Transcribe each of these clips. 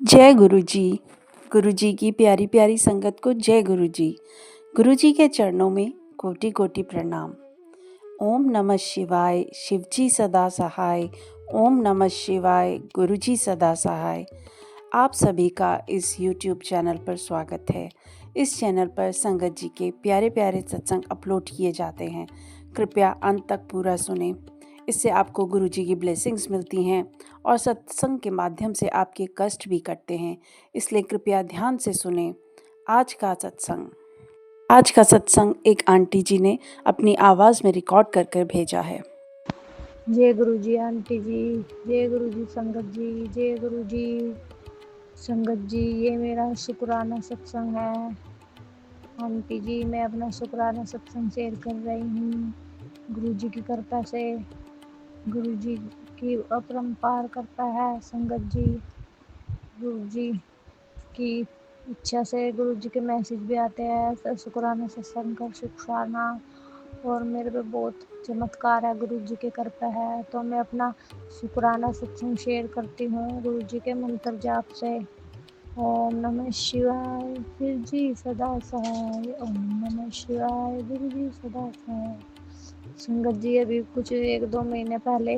जय गुरु जी। गुरु जी की प्यारी प्यारी संगत को जय गुरु जी। गुरु जी के चरणों में कोटि कोटि प्रणाम। ओम नमः शिवाय, शिव जी सदा सहाय। ओम नमः शिवाय, गुरु जी सदा सहाय। आप सभी का इस YouTube चैनल पर स्वागत है। इस चैनल पर संगत जी के प्यारे प्यारे सत्संग अपलोड किए जाते हैं। कृपया अंत तक पूरा सुनें। इससे आपको गुरु जी की ब्लेसिंग्स मिलती हैं और सत्संग के माध्यम से आपके कष्ट भी कटते हैं। इसलिए कृपया ध्यान से सुनें आज का सत्संग एक आंटी जी ने अपनी आवाज़ में रिकॉर्ड कर कर भेजा है। जय गुरु जी आंटी जी, जय गुरु जी संगत जी, जय गुरु जी संगत जी। ये मेरा शुक्राना सत्संग है आंटी जी। मैं अपना शुक्राना सत्संग शेयर कर रही हूँ। गुरु जी की कृपा से, गुरु जी की अपरंपार कृपा है संगत जी। गुरु जी की इच्छा से गुरु जी के मैसेज भी आते हैं शुक्राना सत्संग का शुक्राना, और मेरे पे बहुत चमत्कार है, गुरु जी की कृपा है। तो मैं अपना शुक्राना सत्संग शेयर करती हूँ गुरु जी के मंत्र जाप से। ओम नमः शिवाय, गुरु जी सदा सहाय। ओम नमः शिवाय, गुरु जी सदा सहाय। संगत जी, अभी कुछ 1-2 महीने पहले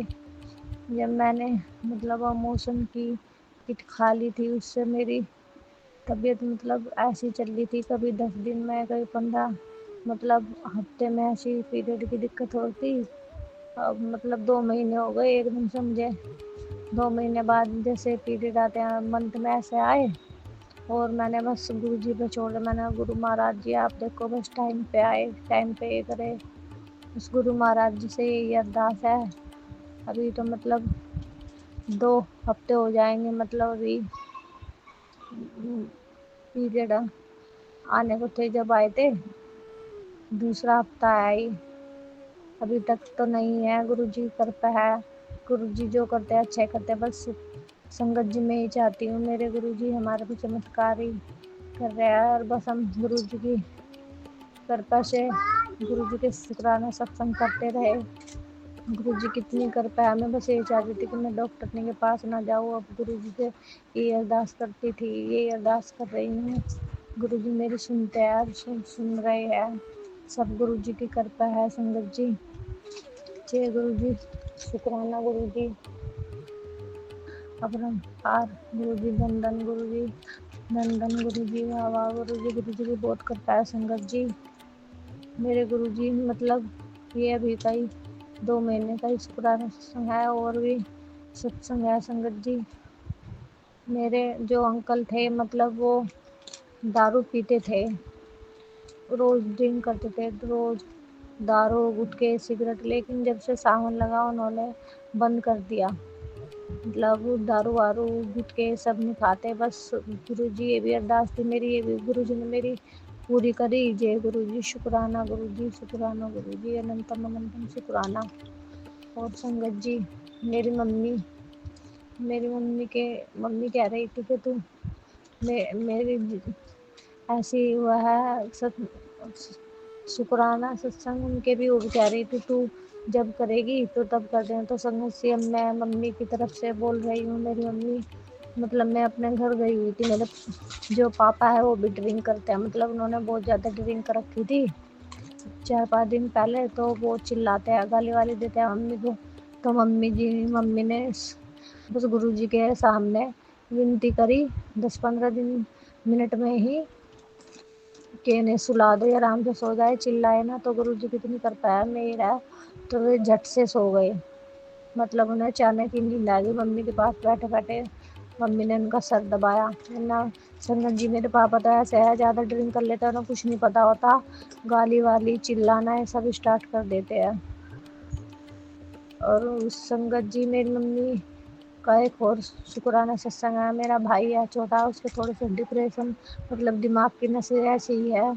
जब मैंने मोशन की किट खा ली थी, उससे मेरी तबीयत ऐसी चल रही थी, कभी 10 दिन में, कभी 15 हफ्ते में ऐसी पीरियड की दिक्कत होती। अब 2 महीने हो गए एकदम से मुझे। 2 महीने बाद जैसे पीरियड आते हैं मंथ में, ऐसे आए और मैंने बस गुरु जी पे छोड़ा। मैंने गुरु महाराज जी, आप देखो बस टाइम पे आए, टाइम पे ये करे। उस गुरु महाराज जी से यही अरदास है। अभी तो 2 हफ्ते हो जाएंगे, अभी पीरियड आने को थे जब आए थे, दूसरा हफ्ता आई, अभी तक तो नहीं है। गुरु जी की कृपा है, गुरु जी जो करते हैं अच्छे करते हैं। बस संगत जी मैं ही चाहती हूँ मेरे गुरु जी हमारे भी चमत्कार ही कर रहे हैं, और बस हम गुरु जी की कृपा से गुरु जी के शुक्राना सत्संग करते रहे। गुरु जी कितनी कृपा है। मैं बस ये चाहती थी कि मैं डॉक्टर के पास ना जाऊँ। अब गुरु जी से ये अरदास करती थी, ये अरदास कर रही हूँ। गुरु जी मेरी सुनते हैं और सुन रहे हैं। सब गुरु जी की कृपा है संगत जी। जय गुरु जी, शुक्राना गुरु जी, अपरंपार गुरु जी, धन धन गुरु जी, धन धन गुरु जी, वाह वाह गुरु जी। गुरु जी की बहुत कृपा है संगत जी। मेरे गुरु जी ये अभी का ही 2 महीने का ही शुक्राना सत्संग है, और भी सत्संग है संगत जी। मेरे जो अंकल थे वो दारू पीते थे, रोज ड्रिंक करते थे, रोज दारू, गुटखे, सिगरेट। लेकिन जब से सावन लगा उन्होंने बंद कर दिया। दारू वारू गुटखे सब नहीं खाते। बस गुरु जी, ये भी अरदास थी मेरी, ये भी गुरु जी ने मेरी पूरी करी। जय गुरु जी, शुक्राना गुरु जी, शुक्राना गुरु जी, अनंतम अनंतम शुक्राना। और संगत जी, मेरी मम्मी कह रही थी कि तू मेरी ऐसी हुआ है शुक्राना सत्संग। उनके भी वो कह रही थी तू जब करेगी तो तब कर देना। तो संगत से अब मैं मम्मी की तरफ से बोल रही हूँ। मेरी मम्मी मैं अपने घर गई हुई थी। मेरे जो पापा है वो भी ड्रिंक करते हैं, उन्होंने बहुत ज़्यादा ड्रिंक कर रखी थी 4-5 दिन पहले। तो वो चिल्लाते हैं, गाली वाली देते हैं मम्मी को। तो मम्मी ने बस गुरु जी के सामने विनती करी 10-15 मिनट में ही कि इन्हें सुला दो, आराम से सो जाए, चिल्लाए ना। तो गुरु जी कितनी कृपा है मेरा, तो वे झट से सो गए। उन्हें अचानक ही नींद आ गई। मम्मी के पास बैठे बैठे मम्मी ने उनका सर दबाया। ना संगत जी, मेरे पापा तो ऐसे है, ज़्यादा ड्रिंक कर लेते हैं, उन्हें कुछ नहीं पता होता, गाली वाली चिल्लाना ये सब स्टार्ट कर देते हैं। और उस संगत जी, मेरी मम्मी का एक और शुक्राना सत्संग है। मेरा भाई है छोटा, उसके थोड़े से डिप्रेशन, दिमाग की नसें ऐसी ही है,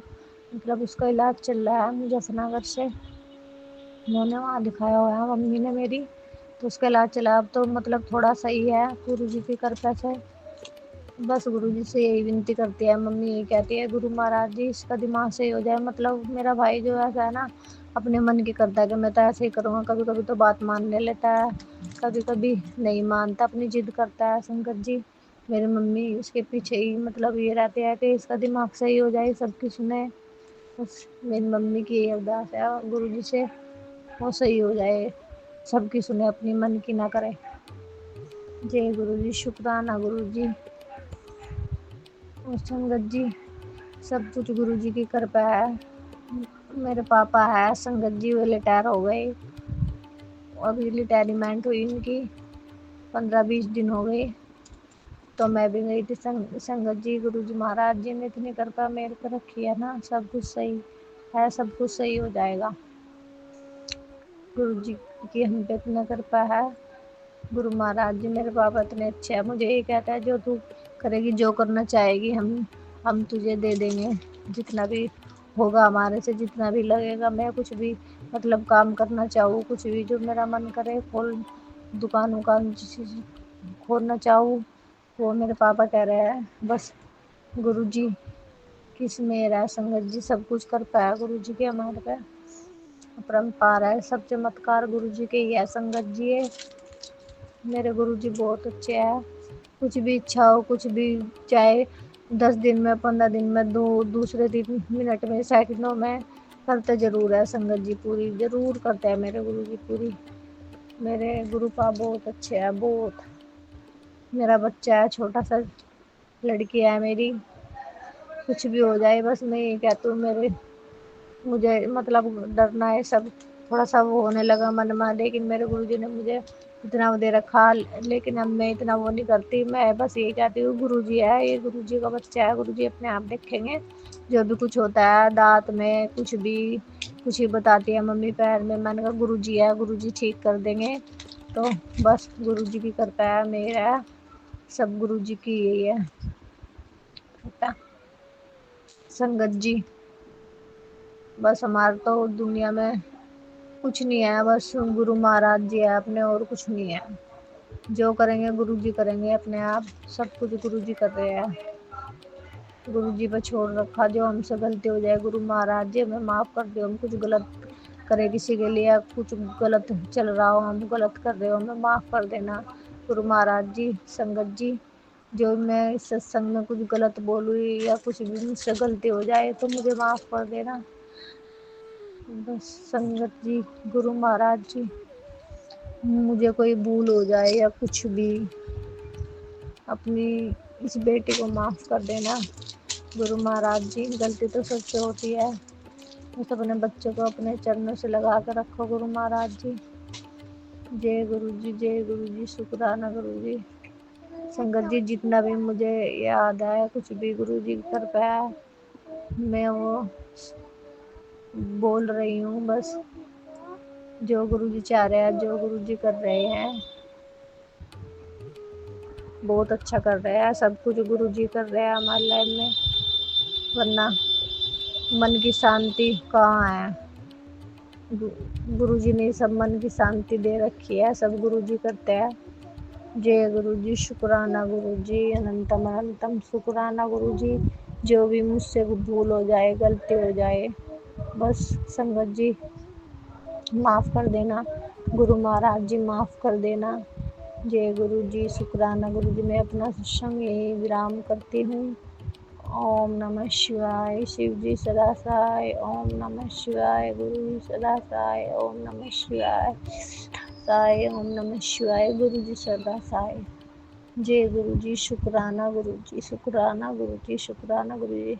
उसका इलाज चल रहा है मुजफ्फरनगर से। उन्होंने वहाँ दिखाया हुआ है मम्मी ने मेरी, तो उसका इलाज चला। अब तो थोड़ा सही है गुरु जी की कृपा से। बस गुरु जी से यही विनती करती है मम्मी, यही कहती है गुरु महाराज जी इसका दिमाग सही हो जाए। मेरा भाई जो ऐसा है ना, अपने मन की करता है कि मैं तो ऐसे ही करूँगा। कभी कभी तो बात मानने लेता है, कभी कभी नहीं मानता, अपनी जिद करता है संगत जी। मेरी मम्मी उसके पीछे ही मतलब ये रहते हैं कि इसका दिमाग सही हो जाए, सबकी सुने। बस मेरी मम्मी की ये अरदास है गुरु जी से, वो सही हो जाए, सबकी सुने, अपनी मन की ना करे। जय गुरु जी, शुक्राना गुरु जी। और संगत जी, सब कुछ गुरु जी की कृपा है। मेरे पापा है संगत जी, वो रिटायर हो गए, अभी रिटायरमेंट हुई उनकी 15-20 दिन हो गए। तो मैं भी गई थी संगत जी। गुरु जी महाराज जी ने इतनी कृपा मेरे पर रखी है ना, सब कुछ सही है, सब कुछ सही हो जाएगा। गुरु जी की हम पे इतना कृपा है। गुरु महाराज जी मेरे पापा इतने अच्छे हैं, मुझे ये कहता है जो तू करेगी, जो करना चाहेगी, हम तुझे दे देंगे, जितना भी होगा हमारे से, जितना भी लगेगा। मैं कुछ भी मतलब काम करना चाहूँ, कुछ भी जो मेरा मन करे, दुकान उकान खोलना चाहूँ, वो मेरे पापा कह रहे हैं। बस गुरु जी किस मेरा है संगत जी, सब कुछ कर पाया गुरु जी के हमारे पे अपरंपार है, सब चमत्कार गुरु जी के ही है संगत जी है। मेरे गुरु जी बहुत अच्छे हैं। कुछ भी इच्छा हो, कुछ भी चाहे 10 दिन में, 15 दिन में, दूसरे दिन, मिनट में, सेकंडों में करते जरूर है संगत जी, पूरी जरूर करते हैं मेरे गुरु जी पूरी। मेरे गुरु पाप बहुत अच्छे हैं, बहुत। मेरा बच्चा है छोटा सा, लड़की है मेरी, कुछ भी हो जाए बस मैं ये कहती हूँ, मुझे मतलब डरना है सब थोड़ा सा वो होने लगा मन में, लेकिन मेरे गुरुजी ने मुझे इतना वो दे रखा, लेकिन अब मैं इतना वो नहीं करती। मैं बस ये कहती हूँ गुरुजी है, ये गुरुजी का बच्चा है, गुरुजी अपने आप देखेंगे, जो भी कुछ होता है दांत में कुछ ही बताती है मम्मी पैर में, मैंने कहा गुरुजी है, गुरुजी ठीक कर देंगे। तो बस गुरुजी की कृपा है, मेरा है, सब गुरुजी की यही है संगत जी। बस हमारे तो दुनिया में कुछ नहीं है, बस गुरु महाराज जी है अपने, और कुछ नहीं है। जो करेंगे गुरु जी करेंगे अपने आप, सब कुछ गुरु जी कर रहे हैं। गुरु जी पर छोड़ रखा, जो हमसे गलती हो जाए गुरु महाराज जी हमें माफ़ कर दो। हम कुछ गलत करे किसी के लिए, कुछ गलत चल रहा हो, हम गलत कर रहे हो, हमें माफ़ कर देना गुरु महाराज जी। संगत जी, जो मैं इस सत्संग में कुछ गलत बोलूँ या कुछ भी मुझसे गलती हो जाए तो मुझे माफ़ कर देना। बस संगत जी, गुरु महाराज जी, मुझे कोई भूल हो जाए या कुछ भी, अपनी इस बेटी को माफ़ कर देना गुरु महाराज जी। गलती तो सबसे होती है, बस अपने बच्चों को अपने चरणों से लगा कर रखो गुरु महाराज जी। जय गुरु जी, जय गुरु जी, शुक्राना गुरु जी। संगत जी, जितना भी मुझे याद है, कुछ भी गुरु जी कर पाया, मैं वो बोल रही हूँ। बस जो गुरु जी चाह रहे हैं, जो गुरु जी कर रहे हैं, बहुत अच्छा कर रहे हैं, सब कुछ गुरु जी कर रहे हैं हमारी लाइफ में, वरना मन की शांति कहाँ है। गुरु जी ने सब मन की शांति दे रखी है, सब गुरु जी करते हैं। जय गुरु जी, शुक्राना गुरु जी, अनंतम अनंतम शुक्राना गुरु जी। जो भी मुझसे भूल हो जाए, गलती हो जाए, बस संगत जी माफ़ कर देना गुरु महाराज जी, माफ़ कर देना। जय गुरु जी, शुक्राना गुरु जी। मैं अपना सत्संग यही विराम करती हूँ। ओम नमः शिवाय, शिव जी सदा सहाय। ओम नमः शिवाय, गुरु जी सदा सहाय। ओम नमः शिवाय सहाय। ओम नमः शिवाय, गुरु जी सदा सहाय। जय गुरु जी, शुक्राना गुरु जी, शुक्राना गुरु जी, शुक्राना गुरु जी,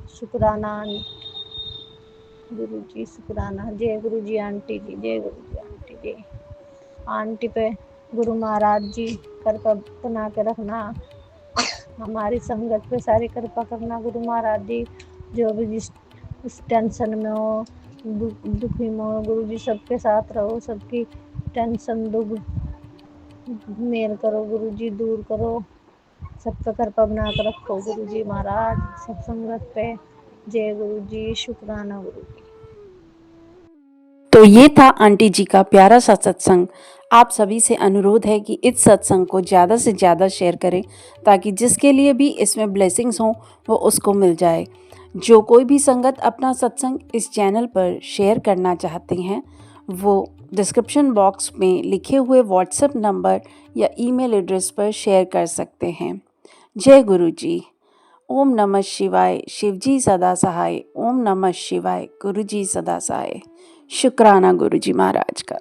शुक्राना गुरु जी, शुक्राना। जय गुरु जी आंटी जी, जय गुरु जी आंटी जी। आंटी पे गुरु महाराज जी कृपा बना के रखना, हमारी संगत पे सारी कृपा करना गुरु महाराज जी। जो भी जिस टेंशन में हो, दुखी में हो, गुरु जी सबके साथ रहो, सबकी टेंशन दुख मेल करो गुरु जी, दूर करो, सब पे कृपा बना कर रखो गुरु जी महाराज, सब संगत पे। जय गुरु जी, शुक्राना गुरु जी। तो ये था आंटी जी का प्यारा सा सत्संग। आप सभी से अनुरोध है कि इस सत्संग को ज़्यादा से ज़्यादा शेयर करें, ताकि जिसके लिए भी इसमें ब्लेसिंग्स हों वो उसको मिल जाए। जो कोई भी संगत अपना सत्संग इस चैनल पर शेयर करना चाहते हैं, वो डिस्क्रिप्शन बॉक्स में लिखे हुए व्हाट्सएप नंबर या ईमेल एड्रेस पर शेयर कर सकते हैं। जय गुरु जी। ओम नमः शिवाय। शिवजी सदा सहाय। ओम नमः शिवाय। गुरु जी सदा सहाय। शुक्राना गुरु जी महाराज का।